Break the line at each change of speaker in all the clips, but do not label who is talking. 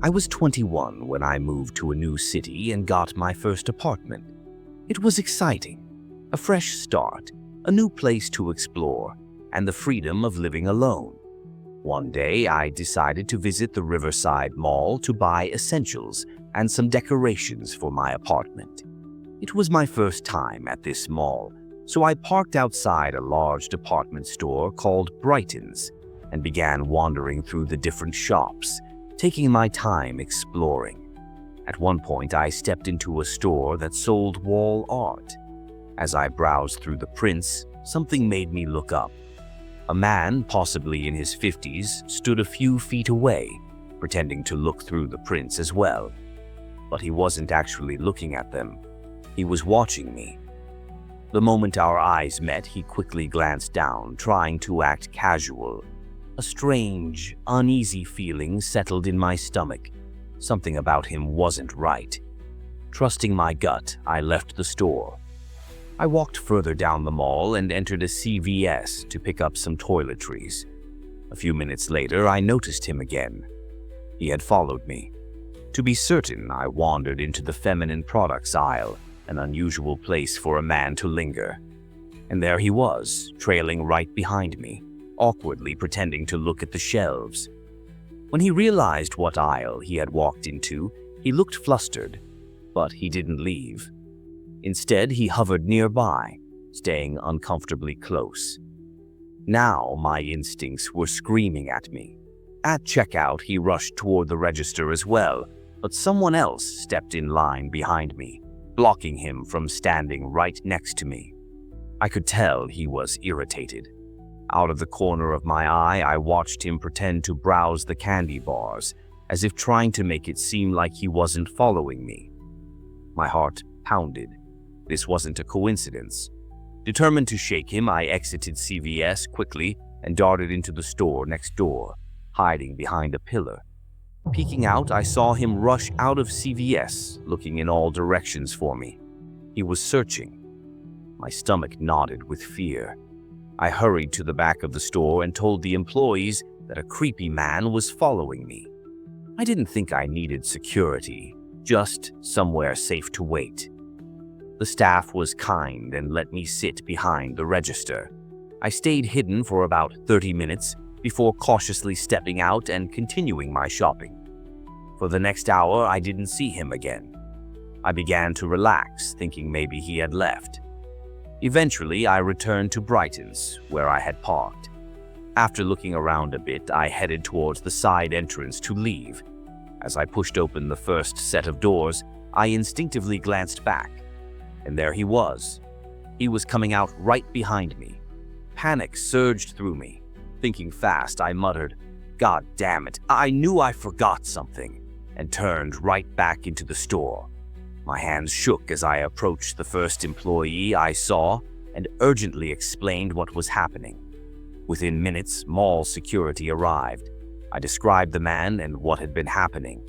I was 21 when I moved to a new city and got my first apartment. It was exciting, a fresh start, a new place to explore, and the freedom of living alone. One day, I decided to visit the Riverside Mall to buy essentials and some decorations for my apartment. It was my first time at this mall, so I parked outside a large department store called Brighton's and began wandering through the different shops, taking my time exploring. At one point, I stepped into a store that sold wall art. As I browsed through the prints, something made me look up. A man, possibly in his 50s, stood a few feet away, pretending to look through the prints as well. But he wasn't actually looking at them. He was watching me. The moment our eyes met, he quickly glanced down, trying to act casual. A strange, uneasy feeling settled in my stomach. Something about him wasn't right. Trusting my gut, I left the store. I walked further down the mall and entered a CVS to pick up some toiletries. A few minutes later, I noticed him again. He had followed me. To be certain, I wandered into the feminine products aisle, an unusual place for a man to linger. And there he was, trailing right behind me, awkwardly pretending to look at the shelves. When he realized what aisle he had walked into, he looked flustered, but he didn't leave. Instead, he hovered nearby, staying uncomfortably close. Now my instincts were screaming at me. At checkout, he rushed toward the register as well, but someone else stepped in line behind me, blocking him from standing right next to me. I could tell he was irritated. Out of the corner of my eye, I watched him pretend to browse the candy bars, as if trying to make it seem like he wasn't following me. My heart pounded. This wasn't a coincidence. Determined to shake him, I exited CVS quickly and darted into the store next door, hiding behind a pillar. Peeking out, I saw him rush out of CVS, looking in all directions for me. He was searching. My stomach knotted with fear. I hurried to the back of the store and told the employees that a creepy man was following me. I didn't think I needed security, just somewhere safe to wait. The staff was kind and let me sit behind the register. I stayed hidden for about 30 minutes before cautiously stepping out and continuing my shopping. For the next hour, I didn't see him again. I began to relax, thinking maybe he had left. Eventually, I returned to Brighton's, where I had parked. After looking around a bit, I headed towards the side entrance to leave. As I pushed open the first set of doors, I instinctively glanced back. And there he was. He was coming out right behind me. Panic surged through me. Thinking fast, I muttered, "God damn it, I knew I forgot something," and turned right back into the store. My hands shook as I approached the first employee I saw and urgently explained what was happening. Within minutes, mall security arrived. I described the man and what had been happening.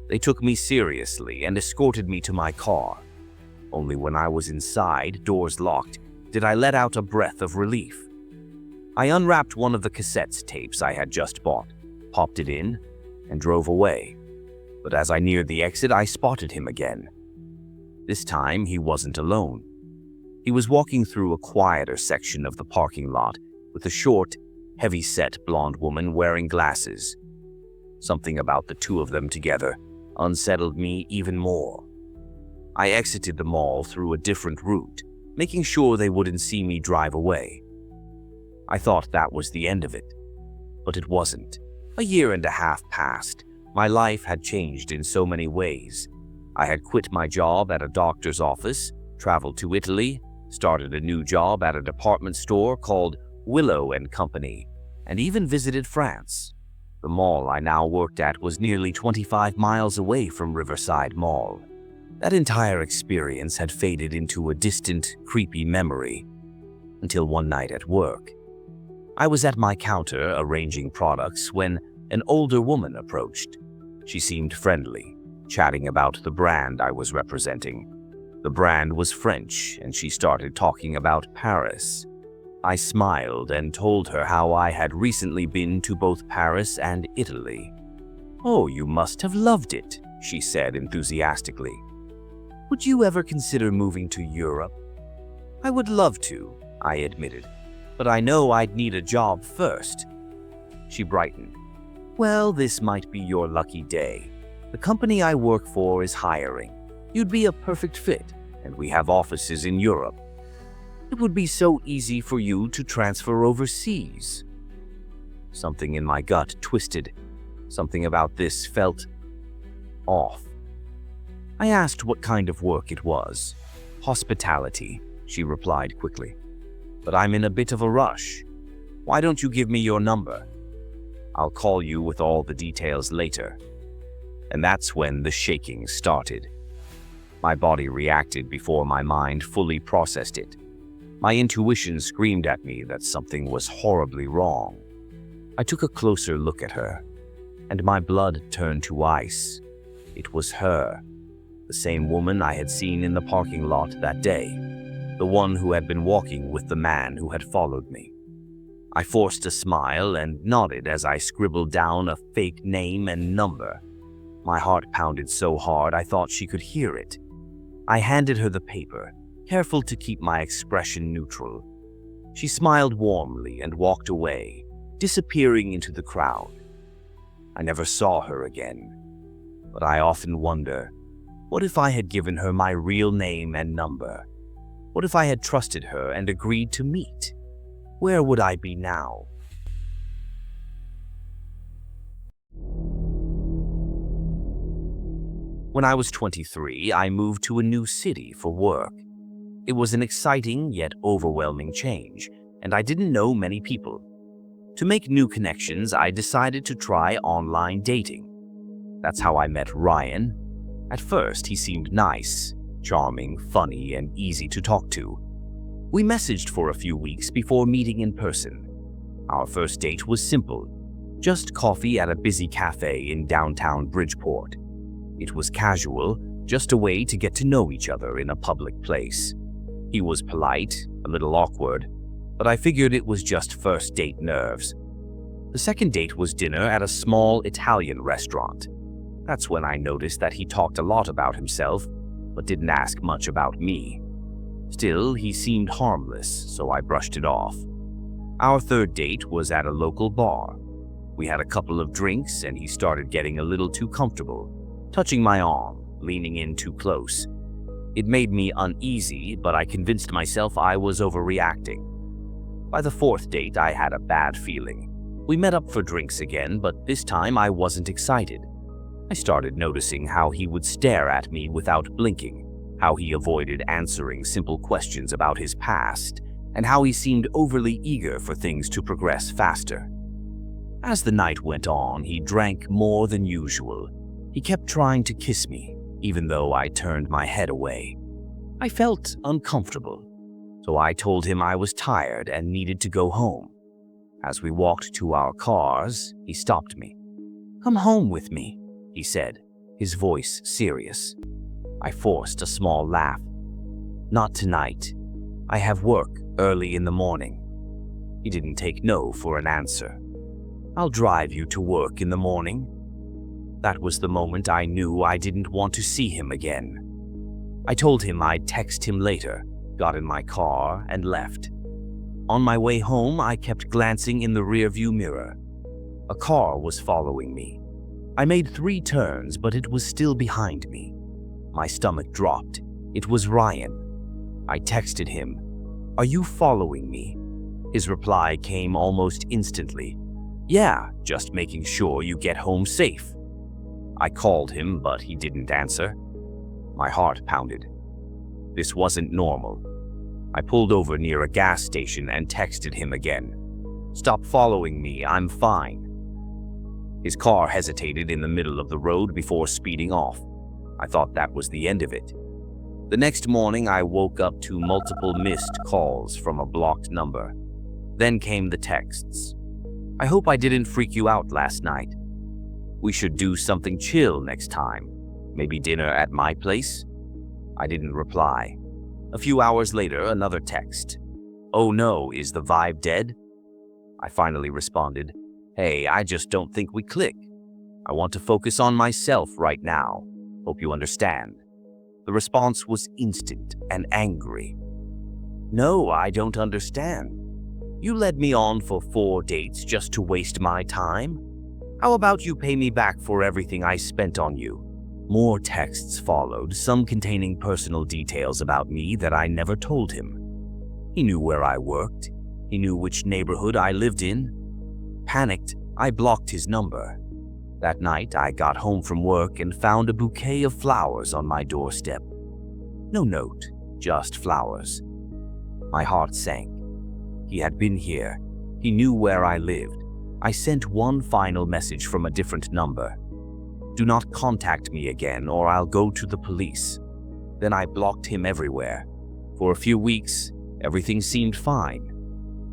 They took me seriously and escorted me to my car. Only when I was inside, doors locked, did I let out a breath of relief. I unwrapped one of the cassette tapes I had just bought, popped it in, and drove away. But as I neared the exit, I spotted him again. This time, he wasn't alone. He was walking through a quieter section of the parking lot with a short, heavy-set blonde woman wearing glasses. Something about the two of them together unsettled me even more. I exited the mall through a different route, making sure they wouldn't see me drive away. I thought that was the end of it, but it wasn't. A year and a half passed. My life had changed in so many ways. I had quit my job at a doctor's office, traveled to Italy, started a new job at a department store called Willow & Company, and even visited France. The mall I now worked at was nearly 25 miles away from Riverside Mall. That entire experience had faded into a distant, creepy memory, until one night at work. I was at my counter arranging products when an older woman approached. She seemed friendly, chatting about the brand I was representing. The brand was French, and she started talking about Paris. I smiled and told her how I had recently been to both Paris and Italy. "Oh, you must have loved it," she said enthusiastically. "Would you ever consider moving to Europe?" "I would love to," I admitted, "but I know I'd need a job first." She brightened. "Well, this might be your lucky day. The company I work for is hiring. You'd be a perfect fit, and we have offices in Europe. It would be so easy for you to transfer overseas." Something in my gut twisted. Something about this felt off. I asked what kind of work it was. "Hospitality," she replied quickly. "But I'm in a bit of a rush. Why don't you give me your number? I'll call you with all the details later." And that's when the shaking started. My body reacted before my mind fully processed it. My intuition screamed at me that something was horribly wrong. I took a closer look at her, and my blood turned to ice. It was her, the same woman I had seen in the parking lot that day, the one who had been walking with the man who had followed me. I forced a smile and nodded as I scribbled down a fake name and number. My heart pounded so hard I thought she could hear it. I handed her the paper, careful to keep my expression neutral. She smiled warmly and walked away, disappearing into the crowd. I never saw her again, but I often wonder, what if I had given her my real name and number? What if I had trusted her and agreed to meet? Where would I be now? When I was 23, I moved to a new city for work. It was an exciting yet overwhelming change, and I didn't know many people. To make new connections, I decided to try online dating. That's how I met Ryan. At first, he seemed nice, charming, funny, and easy to talk to. We messaged for a few weeks before meeting in person. Our first date was simple, just coffee at a busy cafe in downtown Bridgeport. It was casual, just a way to get to know each other in a public place. He was polite, a little awkward, but I figured it was just first date nerves. The second date was dinner at a small Italian restaurant. That's when I noticed that he talked a lot about himself, but didn't ask much about me. Still, he seemed harmless, so I brushed it off. Our third date was at a local bar. We had a couple of drinks and he started getting a little too comfortable, touching my arm, leaning in too close. It made me uneasy, but I convinced myself I was overreacting. By the fourth date, I had a bad feeling. We met up for drinks again, but this time I wasn't excited. I started noticing how he would stare at me without blinking, how he avoided answering simple questions about his past, and how he seemed overly eager for things to progress faster. As the night went on, he drank more than usual. He kept trying to kiss me, even though I turned my head away. I felt uncomfortable, so I told him I was tired and needed to go home. As we walked to our cars, he stopped me. "Come home with me," he said, his voice serious. I forced a small laugh. "Not tonight. I have work early in the morning." He didn't take no for an answer. "I'll drive you to work in the morning." That was the moment I knew I didn't want to see him again. I told him I'd text him later, got in my car, and left. On my way home, I kept glancing in the rearview mirror. A car was following me. I made 3 turns, but it was still behind me. My stomach dropped. It was Ryan. I texted him, "Are you following me?" His reply came almost instantly. "Yeah, just making sure you get home safe." I called him, but he didn't answer. My heart pounded. This wasn't normal. I pulled over near a gas station and texted him again. "Stop following me, I'm fine." His car hesitated in the middle of the road before speeding off. I thought that was the end of it. The next morning, I woke up to multiple missed calls from a blocked number. Then came the texts. "I hope I didn't freak you out last night. We should do something chill next time. Maybe dinner at my place?" I didn't reply. A few hours later, another text. "Oh no, is the vibe dead?" I finally responded, "Hey, I just don't think we click." I want to focus on myself right now. Hope you understand." The response was instant and angry. "No, I don't understand. You led me on for 4 dates just to waste my time? How about you pay me back for everything I spent on you?" More texts followed, some containing personal details about me that I never told him. He knew where I worked. He knew which neighborhood I lived in. Panicked, I blocked his number. That night, I got home from work and found a bouquet of flowers on my doorstep. No note, just flowers. My heart sank. He had been here. He knew where I lived. I sent one final message from a different number. "Do not contact me again or I'll go to the police." Then I blocked him everywhere. For a few weeks, everything seemed fine.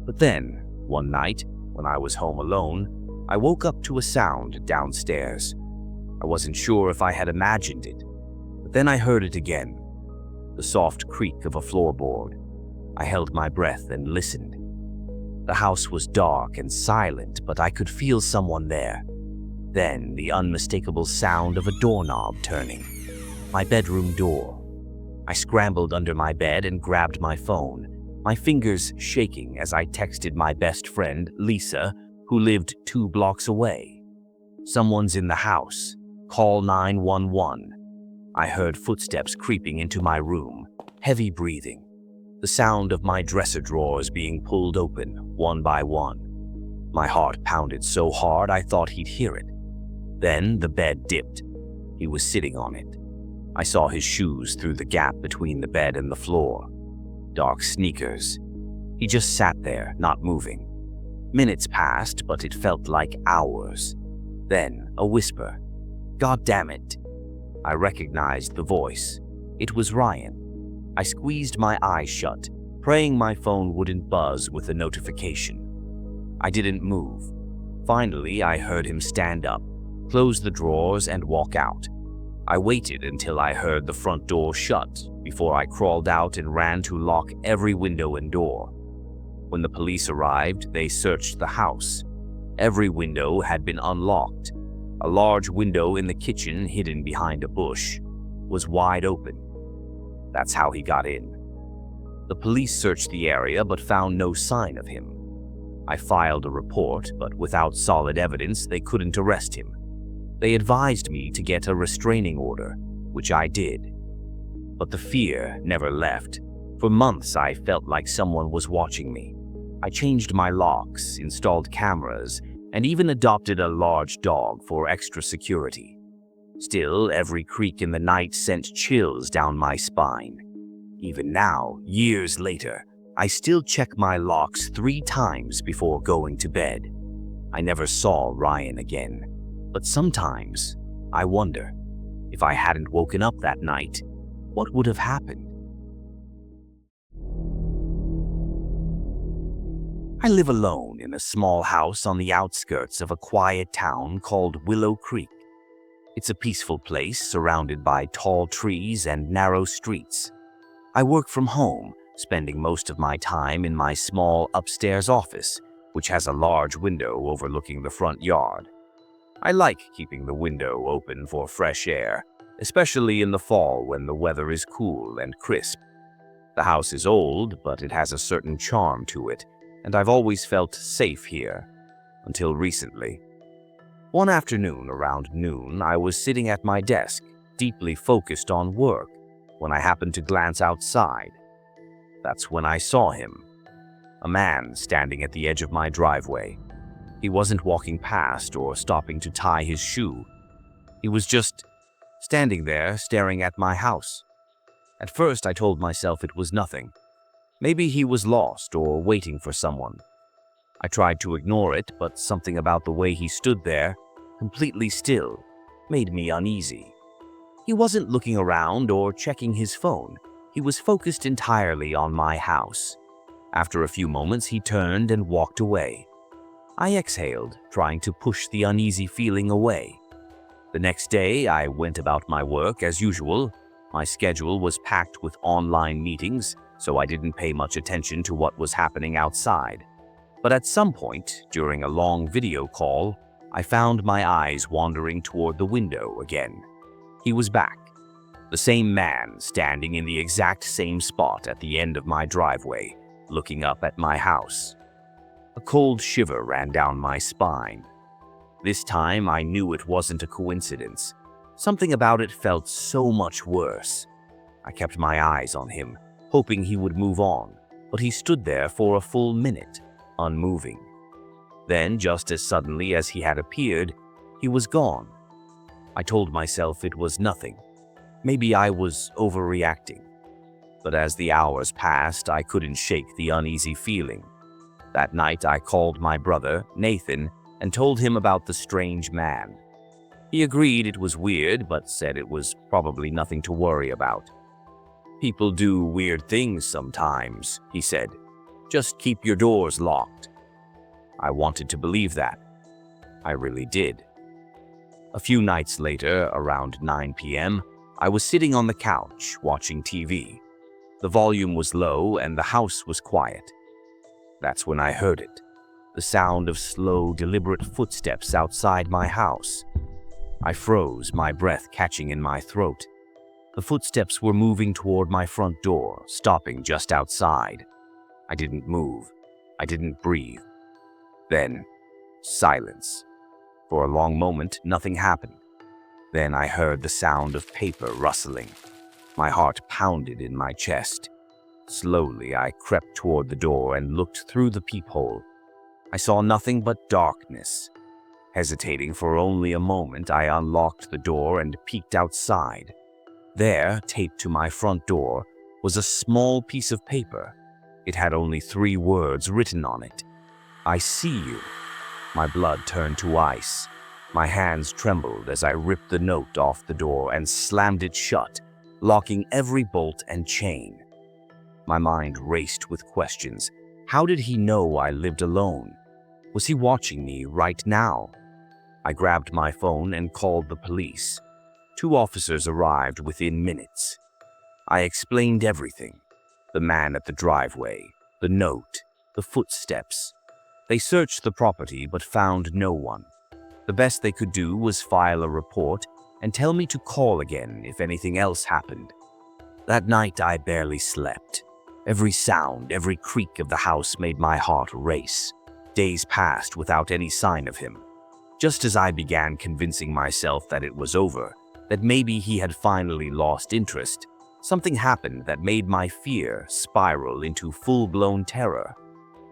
But then, one night, when I was home alone, I woke up to a sound downstairs. I wasn't sure if I had imagined it, but then I heard it again. The soft creak of a floorboard. I held my breath and listened. The house was dark and silent, but I could feel someone there. Then the unmistakable sound of a doorknob turning. My bedroom door. I scrambled under my bed and grabbed my phone, my fingers shaking as I texted my best friend, Lisa, who lived 2 blocks away. "Someone's in the house. Call 911. I heard footsteps creeping into my room, heavy breathing. The sound of my dresser drawers being pulled open, one by one. My heart pounded so hard I thought he'd hear it. Then the bed dipped. He was sitting on it. I saw his shoes through the gap between the bed and the floor. Dark sneakers. He just sat there, not moving. Minutes passed, but it felt like hours. Then a whisper. "God damn it." I recognized the voice. It was Ryan. I squeezed my eyes shut, praying my phone wouldn't buzz with a notification. I didn't move. Finally, I heard him stand up, close the drawers, and walk out. I waited until I heard the front door shut before I crawled out and ran to lock every window and door. When the police arrived, they searched the house. Every window had been unlocked. A large window in the kitchen, hidden behind a bush, was wide open. That's how he got in. The police searched the area but found no sign of him. I filed a report, but without solid evidence, they couldn't arrest him. They advised me to get a restraining order, which I did. But the fear never left. For months, I felt like someone was watching me. I changed my locks, installed cameras, and even adopted a large dog for extra security. Still, every creak in the night sent chills down my spine. Even now, years later, I still check my locks 3 times before going to bed. I never saw Ryan again, but sometimes I wonder, if I hadn't woken up that night, what would have happened? I live alone in a small house on the outskirts of a quiet town called Willow Creek. It's a peaceful place surrounded by tall trees and narrow streets. I work from home, spending most of my time in my small upstairs office, which has a large window overlooking the front yard. I like keeping the window open for fresh air, especially in the fall when the weather is cool and crisp. The house is old, but it has a certain charm to it, and I've always felt safe here, until recently. One afternoon around noon, I was sitting at my desk, deeply focused on work, when I happened to glance outside. That's when I saw him. A man standing at the edge of my driveway. He wasn't walking past or stopping to tie his shoe. He was just standing there, staring at my house. At first, I told myself it was nothing. Maybe he was lost or waiting for someone. I tried to ignore it, but something about the way he stood there, completely still, made me uneasy. He wasn't looking around or checking his phone. He was focused entirely on my house. After a few moments, he turned and walked away. I exhaled, trying to push the uneasy feeling away. The next day, I went about my work as usual. My schedule was packed with online meetings, so I didn't pay much attention to what was happening outside. But at some point, during a long video call, I found my eyes wandering toward the window again. He was back. The same man standing in the exact same spot at the end of my driveway, looking up at my house. A cold shiver ran down my spine. This time I knew it wasn't a coincidence. Something about it felt so much worse. I kept my eyes on him, hoping he would move on, but he stood there for a full minute, unmoving. Then, just as suddenly as he had appeared, he was gone. I told myself it was nothing. Maybe I was overreacting. But as the hours passed, I couldn't shake the uneasy feeling. That night I called my brother, Nathan, and told him about the strange man. He agreed it was weird, but said it was probably nothing to worry about. "People do weird things sometimes," he said. "Just keep your doors locked." I wanted to believe that. I really did. A few nights later, around 9 p.m., I was sitting on the couch watching TV. The volume was low and the house was quiet. That's when I heard it. The sound of slow, deliberate footsteps outside my house. I froze, my breath catching in my throat. The footsteps were moving toward my front door, stopping just outside. I didn't move. I didn't breathe. Then, silence. For a long moment, nothing happened. Then I heard the sound of paper rustling. My heart pounded in my chest. Slowly, I crept toward the door and looked through the peephole. I saw nothing but darkness. Hesitating for only a moment, I unlocked the door and peeked outside. There, taped to my front door, was a small piece of paper. It had only 3 words written on it. "I see you." My blood turned to ice. My hands trembled as I ripped the note off the door and slammed it shut, locking every bolt and chain. My mind raced with questions. How did he know I lived alone? Was he watching me right now? I grabbed my phone and called the police. 2 officers arrived within minutes. I explained everything. The man at the driveway, the note, the footsteps. They searched the property but found no one. The best they could do was file a report and tell me to call again if anything else happened. That night I barely slept. Every sound, every creak of the house made my heart race. Days passed without any sign of him. Just as I began convincing myself that it was over, that maybe he had finally lost interest, something happened that made my fear spiral into full-blown terror.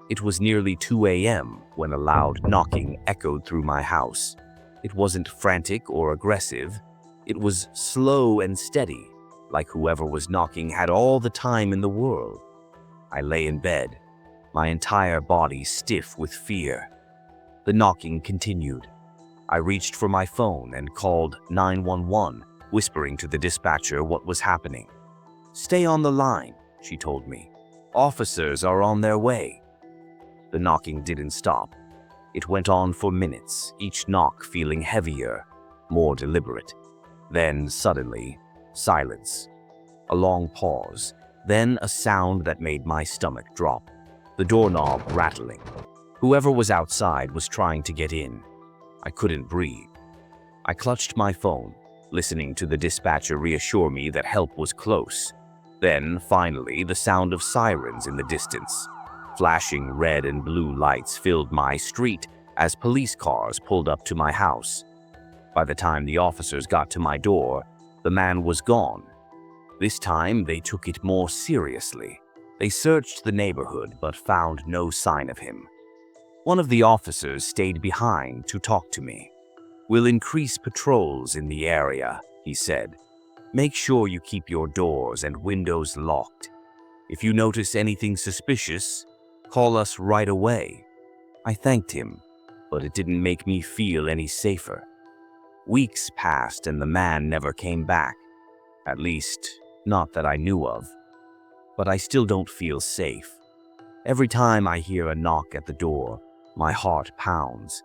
It was nearly 2 a.m. when a loud knocking echoed through my house. It wasn't frantic or aggressive. It was slow and steady, like whoever was knocking had all the time in the world. I lay in bed, my entire body stiff with fear. The knocking continued. I reached for my phone and called 911, whispering to the dispatcher what was happening. "Stay on the line," she told me. "Officers are on their way." The knocking didn't stop. It went on for minutes, each knock feeling heavier, more deliberate. Then, suddenly, silence. A long pause, then a sound that made my stomach drop. The doorknob rattling. Whoever was outside was trying to get in. I couldn't breathe. I clutched my phone, listening to the dispatcher reassure me that help was close. Then, finally, the sound of sirens in the distance. Flashing red and blue lights filled my street as police cars pulled up to my house. By the time the officers got to my door, the man was gone. This time, they took it more seriously. They searched the neighborhood but found no sign of him. One of the officers stayed behind to talk to me. "We'll increase patrols in the area," he said. "Make sure you keep your doors and windows locked. If you notice anything suspicious, call us right away." I thanked him, but it didn't make me feel any safer. Weeks passed and the man never came back. At least, not that I knew of. But I still don't feel safe. Every time I hear a knock at the door, my heart pounds.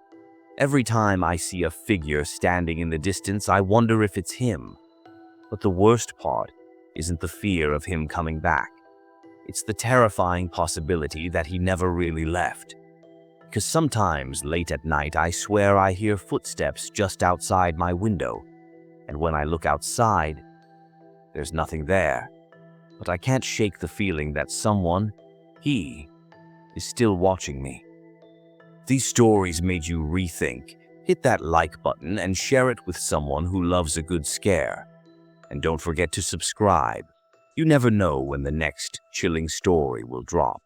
Every time I see a figure standing in the distance, I wonder if it's him. But the worst part isn't the fear of him coming back. It's the terrifying possibility that he never really left. 'Cause sometimes late at night I swear I hear footsteps just outside my window, and when I look outside, there's nothing there. But I can't shake the feeling that someone, he, is still watching me. If these stories made you rethink, hit that like button and share it with someone who loves a good scare. And don't forget to subscribe. You never know when the next chilling story will drop.